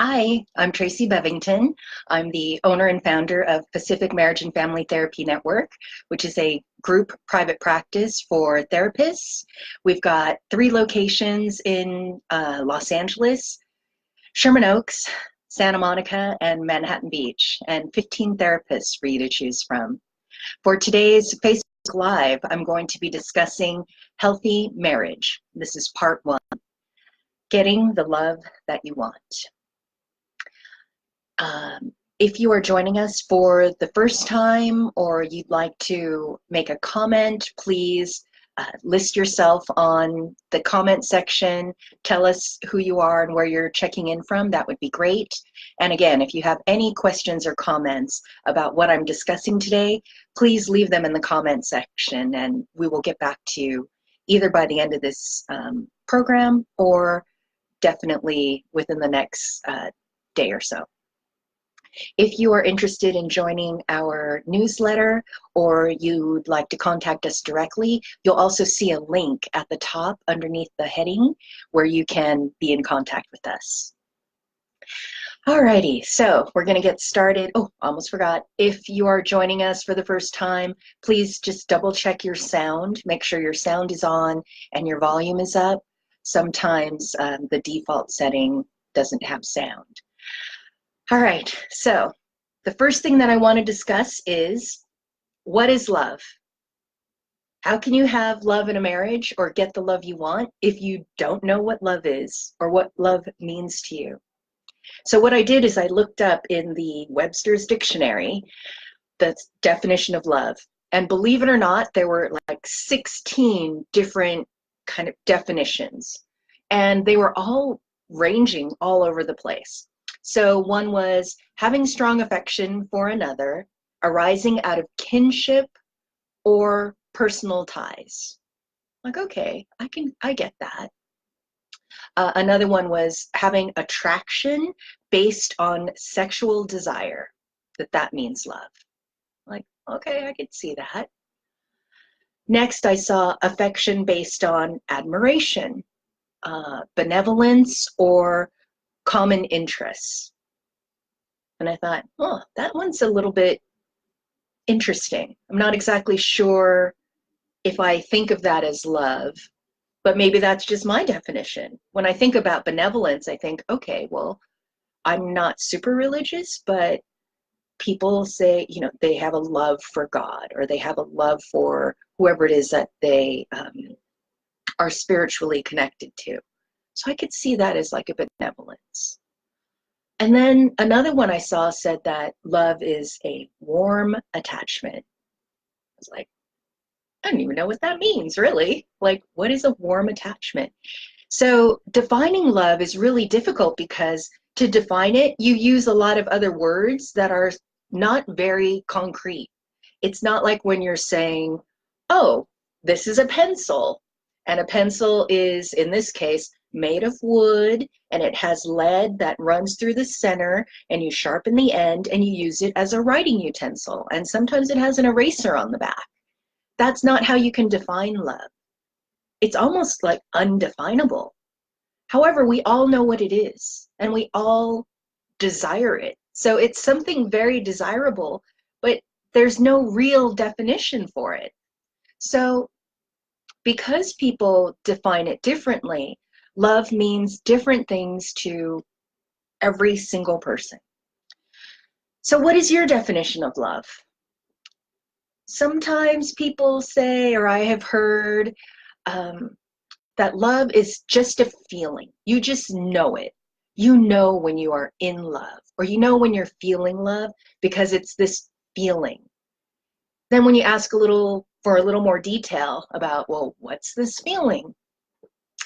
Hi, I'm Tracy Bevington. I'm the owner and founder of Pacific Marriage and Family Therapy Network, which is a group private practice for therapists. We've got 3 locations in Los Angeles, Sherman Oaks, Santa Monica, and Manhattan Beach, and 15 therapists for you to choose from. For today's Facebook Live, I'm going to be discussing healthy marriage. This is part 1, getting the love that you want. If you are joining us for the first time or you'd like to make a comment, please list yourself on the comment section. Tell us who you are and where you're checking in from. That would be great. And again, if you have any questions or comments about what I'm discussing today, please leave them in the comment section and we will get back to you either by the end of this program or definitely within the next day or so. If you are interested in joining our newsletter or you'd like to contact us directly, you'll also see a link at the top underneath the heading where you can be in contact with us. Alrighty, so we're going to get started. Oh, almost forgot. If you are joining us for the first time, please just double check your sound. Make sure your sound is on and your volume is up. Sometimes the default setting doesn't have sound. All right, so the first thing that I want to discuss is, what is love? How can you have love in a marriage or get the love you want if you don't know what love is or what love means to you? So what I did is I looked up in the Webster's Dictionary the definition of love. And believe it or not, there were like 16 different kind of definitions. And they were all ranging all over the place. So one was having strong affection for another, arising out of kinship or personal ties. Like, okay, I get that. Another one was having attraction based on sexual desire, that means love. Like, okay, I could see that. Next, I saw affection based on admiration, benevolence, or common interests. And I thought, oh, that one's a little bit interesting. I'm not exactly sure if I think of that as love, but maybe that's just my definition. When I think about benevolence, I think, okay, well, I'm not super religious, but people say, you know, they have a love for God or they have a love for whoever it is that they are spiritually connected to. So I could see that as like a benevolence. And then another one I saw said that love is a warm attachment. I was like, I don't even know what that means, really. Like, what is a warm attachment? So defining love is really difficult because to define it, you use a lot of other words that are not very concrete. It's not like when you're saying, oh, this is a pencil. And a pencil is, in this case, made of wood, and it has lead that runs through the center, and you sharpen the end, and you use it as a writing utensil. And sometimes it has an eraser on the back. That's not how you can define love. It's almost like undefinable. However, we all know what it is, and we all desire it. So it's something very desirable, but there's no real definition for it. So because people define it differently, love means different things to every single person. So what is your definition of love? Sometimes people say, or I have heard, that love is just a feeling. You just know it. You know when you are in love, or you know when you're feeling love because it's this feeling. Then when you ask for a little more detail about, well, what's this feeling?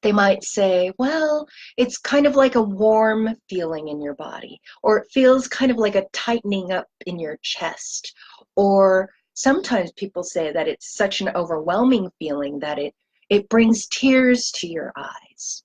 They might say, well, it's kind of like a warm feeling in your body, or it feels kind of like a tightening up in your chest. Or sometimes people say that it's such an overwhelming feeling that it brings tears to your eyes.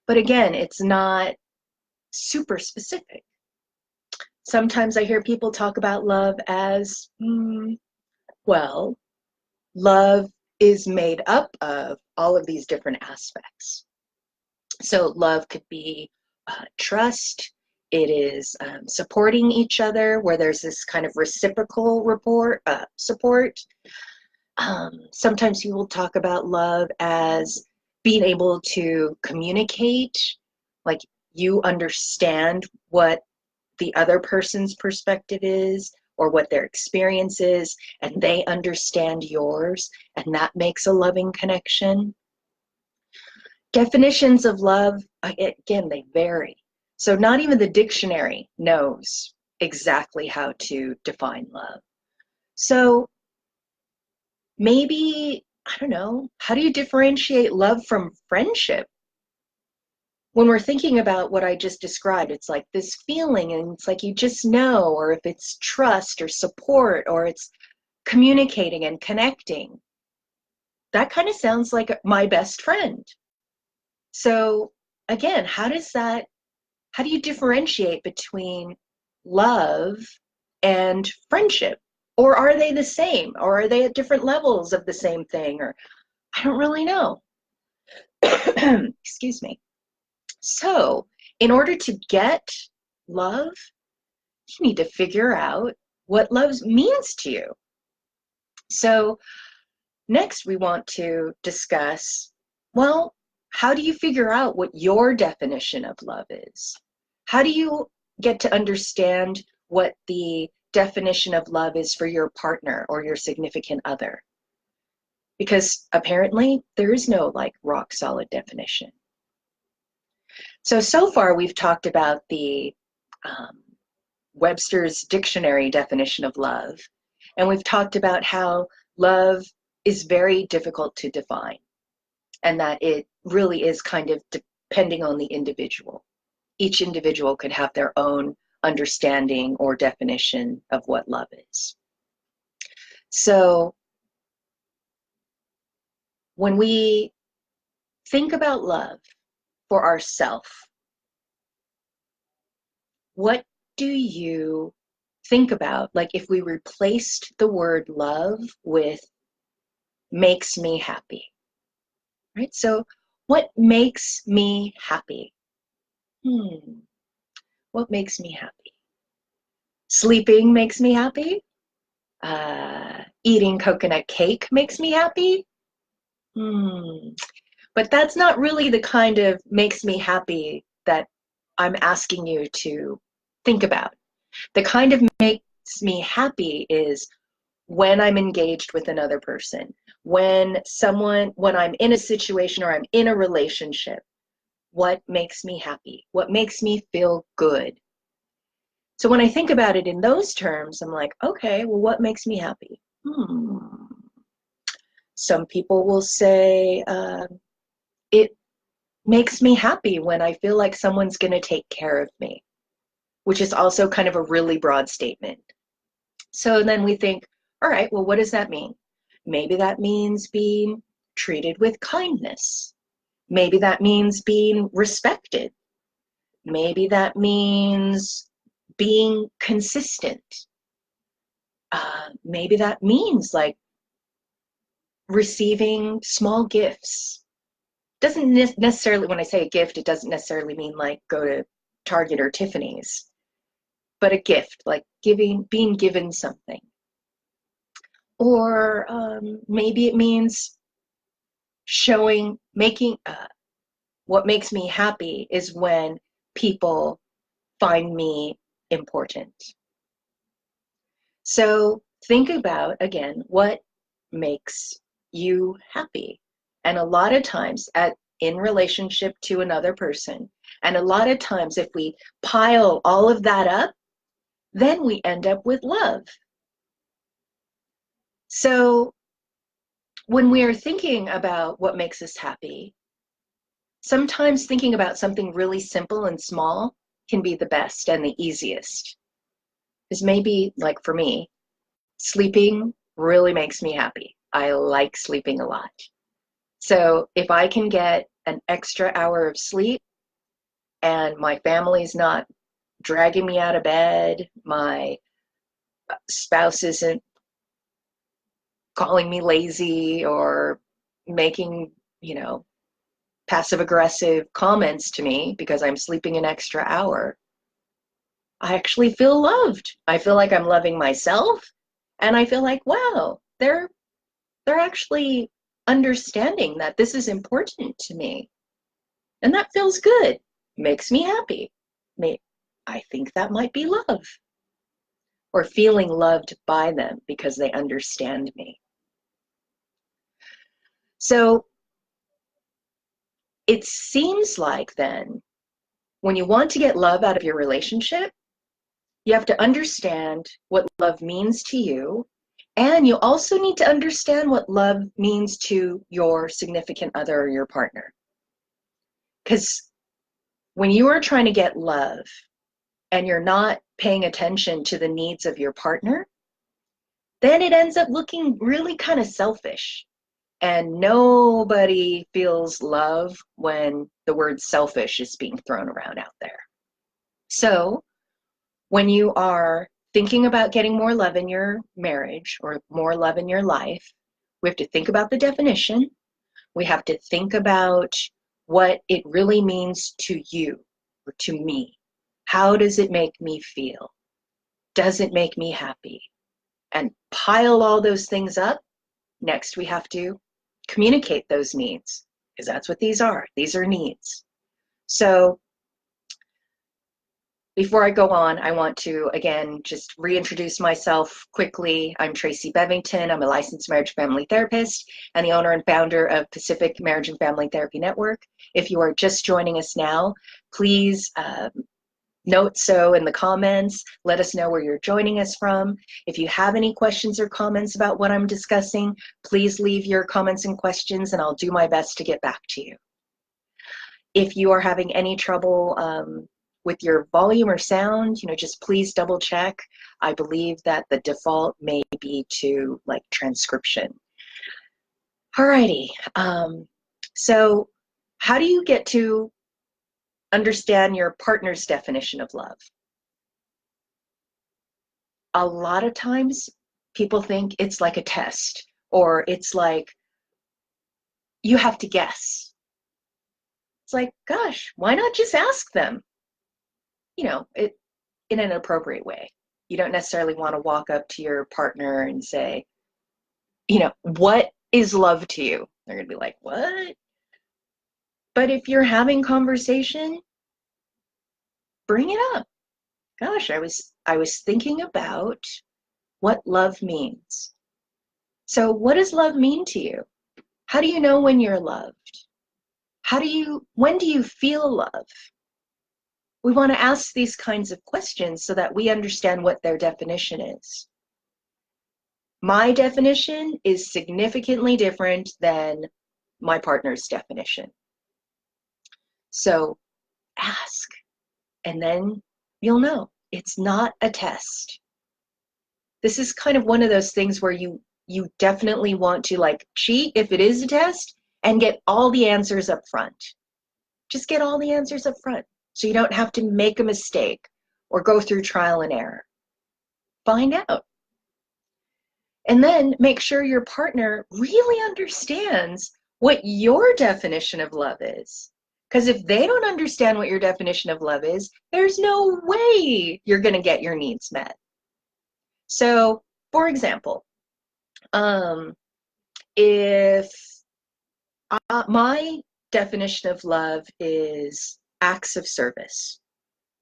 But again, it's not super specific. Sometimes I hear people talk about love as, well, love is made up of all of these different aspects. So love could be trust. It is supporting each other, where there's this kind of reciprocal support. Sometimes people talk about love as being able to communicate, like you understand what the other person's perspective is or what their experience is, and they understand yours, and that makes a loving connection. Definitions of love, again, they vary. So not even the dictionary knows exactly how to define love. So maybe, I don't know, how do you differentiate love from friendship? When we're thinking about what I just described, it's like this feeling, and it's like you just know, or if it's trust or support, or it's communicating and connecting. That kind of sounds like my best friend. So again, how do you differentiate between love and friendship? Or are they the same? Or are they at different levels of the same thing? Or I don't really know. Excuse me. So in order to get love, you need to figure out what love means to you. So next we want to discuss, well, how do you figure out what your definition of love is? How do you get to understand what the definition of love is for your partner or your significant other? Because apparently there is no like rock solid definition. So far we've talked about the Webster's dictionary definition of love, and we've talked about how love is very difficult to define, and that it really is kind of depending on the individual. Each individual could have their own understanding or definition of what love is. So when we think about love for ourselves, what do you think about? Like if we replaced the word love with makes me happy, right? So what makes me happy? What makes me happy? Sleeping makes me happy. Eating coconut cake makes me happy. But that's not really the kind of makes me happy that I'm asking you to think about. The kind of makes me happy is when I'm engaged with another person, when I'm in a situation or I'm in a relationship. What makes me happy? What makes me feel good? So when I think about it in those terms, I'm like, okay, well, what makes me happy? Some people will say, it makes me happy when I feel like someone's going to take care of me, which is also kind of a really broad statement. So then we think, all right, well, what does that mean? Maybe that means being treated with kindness. Maybe that means being respected. Maybe that means being consistent. Maybe that means like receiving small gifts. Doesn't necessarily, when I say a gift, it doesn't necessarily mean like go to Target or Tiffany's, but a gift, like being given something. Or maybe it means what makes me happy is when people find me important. So think about, again, what makes you happy. And a lot of times in relationship to another person, and a lot of times if we pile all of that up, then we end up with love. So when we are thinking about what makes us happy, sometimes thinking about something really simple and small can be the best and the easiest. Because maybe, like for me, sleeping really makes me happy. I like sleeping a lot. So if I can get an extra hour of sleep and my family's not dragging me out of bed, my spouse isn't calling me lazy or making, passive-aggressive comments to me because I'm sleeping an extra hour, I actually feel loved. I feel like I'm loving myself, and I feel like, wow, they're actually understanding that this is important to me. And that feels good. Makes me happy. I think that might be love. Or feeling loved by them because they understand me. So it seems like then, when you want to get love out of your relationship, you have to understand what love means to you, and you also need to understand what love means to your significant other or your partner. Because when you are trying to get love and you're not paying attention to the needs of your partner, then it ends up looking really kind of selfish. And nobody feels love when the word selfish is being thrown around out there. So when you are thinking about getting more love in your marriage or more love in your life, we have to think about the definition. We have to think about what it really means to you or to me. How does it make me feel? Does it make me happy? And pile all those things up. Next, we have to communicate those needs, because that's what these are. These are needs. So before I go on, I want to, again, just reintroduce myself quickly. I'm Tracy Bevington. I'm a licensed marriage family therapist and the owner and founder of Pacific Marriage and Family Therapy Network. If you are just joining us now, please note so in the comments. Let us know where you're joining us from. If you have any questions or comments about what I'm discussing, please leave your comments and questions and I'll do my best to get back to you. If you are having any trouble with your volume or sound, just please double check. I believe that the default may be to like transcription. Alrighty, so how do you get to understand your partner's definition of love? A lot of times people think it's like a test, or it's like you have to guess. It's like, gosh, why not just ask them? It in an appropriate way. You don't necessarily want to walk up to your partner and say, what is love to you? They're going to be like, what? But if you're having conversation, bring it up. Gosh, I was thinking about what love means. So what does love mean to you? How do you know when you're loved? When do you feel love? We want to ask these kinds of questions so that we understand what their definition is. My definition is significantly different than my partner's definition. So ask, and then you'll know. It's not a test. This is kind of one of those things where you definitely want to like cheat if it is a test and get all the answers up front. Just get all the answers up front so you don't have to make a mistake or go through trial and error. Find out. And then make sure your partner really understands what your definition of love is. Because if they don't understand what your definition of love is, there's no way you're going to get your needs met. So, for example, if my definition of love is acts of service,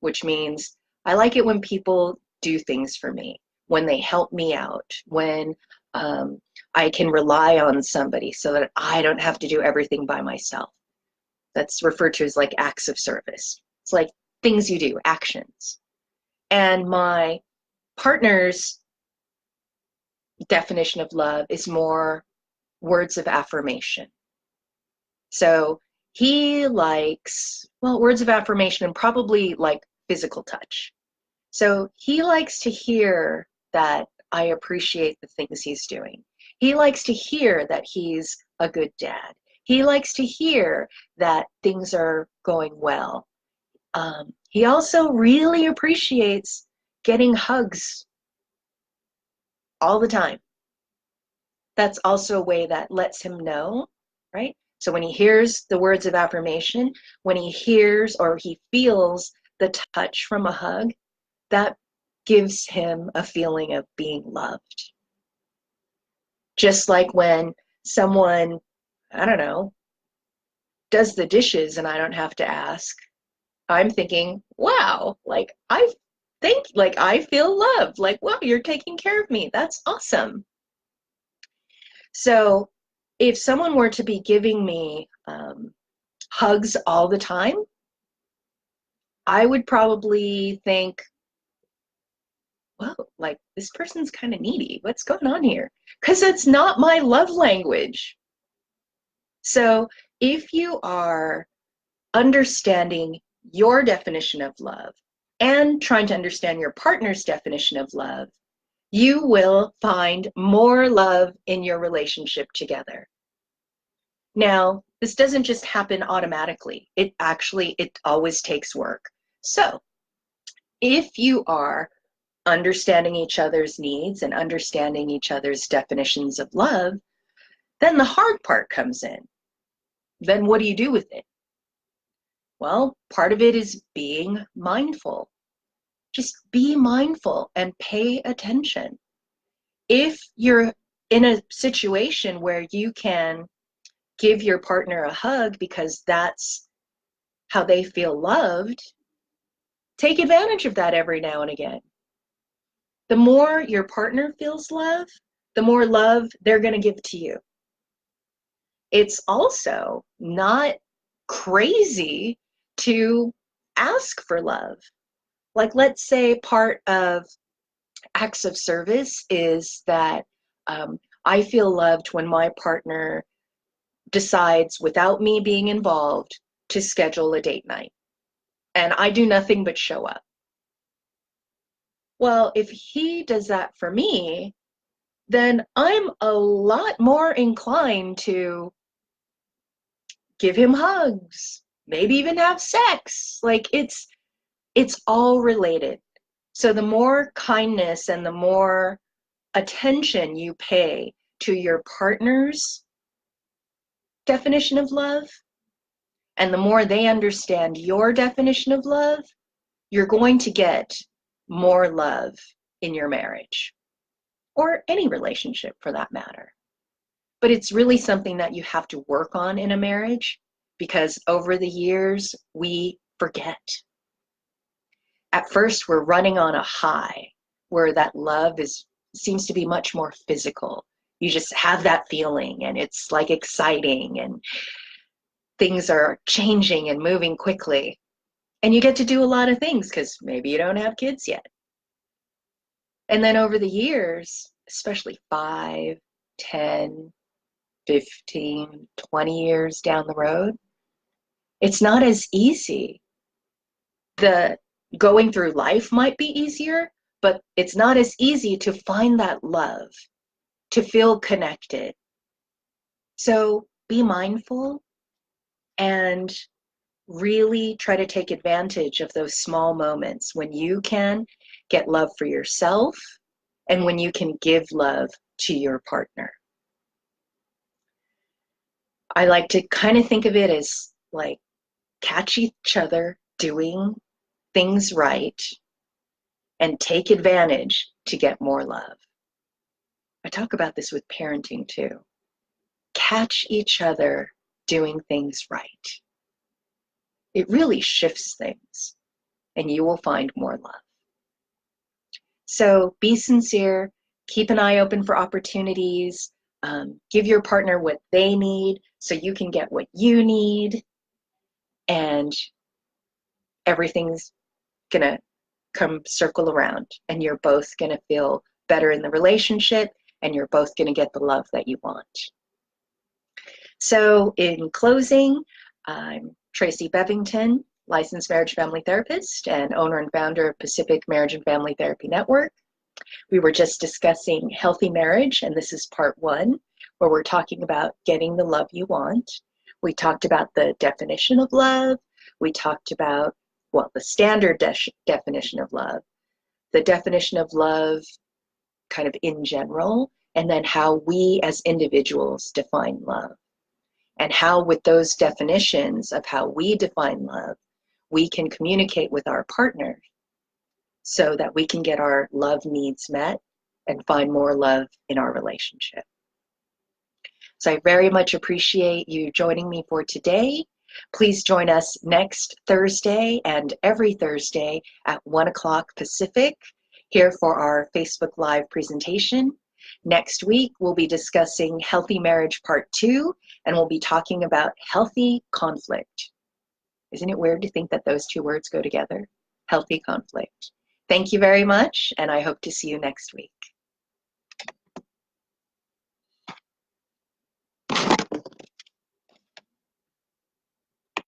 which means I like it when people do things for me, when they help me out, when I can rely on somebody so that I don't have to do everything by myself. That's referred to as like acts of service. It's like things you do, actions. And my partner's definition of love is more words of affirmation. So he likes, words of affirmation and probably like physical touch. So he likes to hear that I appreciate the things he's doing. He likes to hear that he's a good dad. He likes to hear that things are going well. He also really appreciates getting hugs all the time. That's also a way that lets him know, right, So when he hears the words of affirmation, when he hears or he feels the touch from a hug, that gives him a feeling of being loved. Just like when someone, I don't know, does the dishes and I don't have to ask, I'm thinking, wow, like I feel loved. Like, wow, you're taking care of me. That's awesome. So if someone were to be giving me hugs all the time, I would probably think, whoa, like this person's kind of needy. What's going on here? Because it's not my love language. So if you are understanding your definition of love and trying to understand your partner's definition of love, you will find more love in your relationship together. Now, this doesn't just happen automatically. It always takes work. So if you are understanding each other's needs and understanding each other's definitions of love, then the hard part comes in. Then what do you do with it? Well, part of it is being mindful. Just be mindful and pay attention. If you're in a situation where you can give your partner a hug because that's how they feel loved, take advantage of that every now and again. The more your partner feels love, the more love they're going to give to you. It's also not crazy to ask for love. Like, let's say part of acts of service is that I feel loved when my partner decides, without me being involved, to schedule a date night. And I do nothing but show up. Well, if he does that for me, then I'm a lot more inclined to give him hugs, maybe even have sex. Like it's all related. So the more kindness and the more attention you pay to your partner's definition of love, and the more they understand your definition of love, you're going to get more love in your marriage, or any relationship for that matter. But it's really something that you have to work on in a marriage, because over the years, we forget. At first, we're running on a high where that love seems to be much more physical. You just have that feeling and it's like exciting and things are changing and moving quickly. And you get to do a lot of things because maybe you don't have kids yet. And then over the years, especially 5, 10, 15, 20 years down the road, it's not as easy. The going through life might be easier, but it's not as easy to find that love, to feel connected. So be mindful and really try to take advantage of those small moments when you can get love for yourself and when you can give love to your partner. I like to kind of think of it as like catch each other doing things right and take advantage to get more love. I talk about this with parenting too. Catch each other doing things right. It really shifts things and you will find more love. So be sincere, keep an eye open for opportunities, give your partner what they need so you can get what you need, and everything's gonna come circle around and you're both gonna feel better in the relationship and you're both gonna get the love that you want. So in closing, I'm Tracy Bevington, licensed marriage family therapist and owner and founder of Pacific Marriage and Family Therapy Network. We were just discussing healthy marriage, and this is part 1, where we're talking about getting the love you want. We talked about the definition of love. We talked about, well, the standard definition of love, the definition of love kind of in general, and then how we as individuals define love. and how with those definitions of how we define love, we can communicate with our partner so that we can get our love needs met and find more love in our relationship. So I very much appreciate you joining me for today. Please join us next Thursday and every Thursday at 1 o'clock Pacific here for our Facebook Live presentation. Next week, we'll be discussing Healthy Marriage Part 2, and we'll be talking about healthy conflict. Isn't it weird to think that those two words go together? Healthy conflict. Thank you very much, and I hope to see you next week.